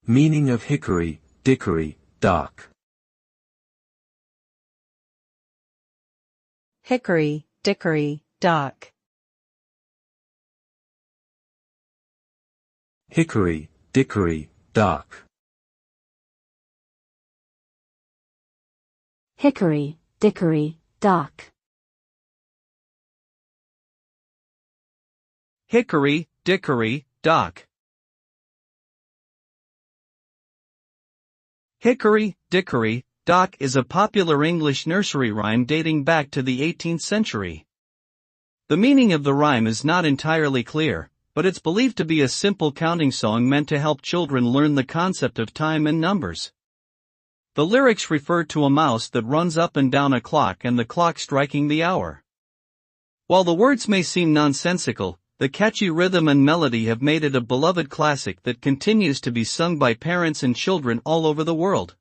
Meaning of hickory, dickory, dock. Hickory, dickory, dock. Hickory, dickory, dock. Hickory, dickory, dock. Hickory, dickory, dock. Hickory, dickory, dock is a popular English nursery rhyme dating back to the 18th century. The meaning of the rhyme is not entirely clear, but it's believed to be a simple counting song meant to help children learn the concept of time and numbers. The lyrics refer to a mouse that runs up and down a clock and the clock striking the hour. While the words may seem nonsensical, the catchy rhythm and melody have made it a beloved classic that continues to be sung by parents and children all over the world.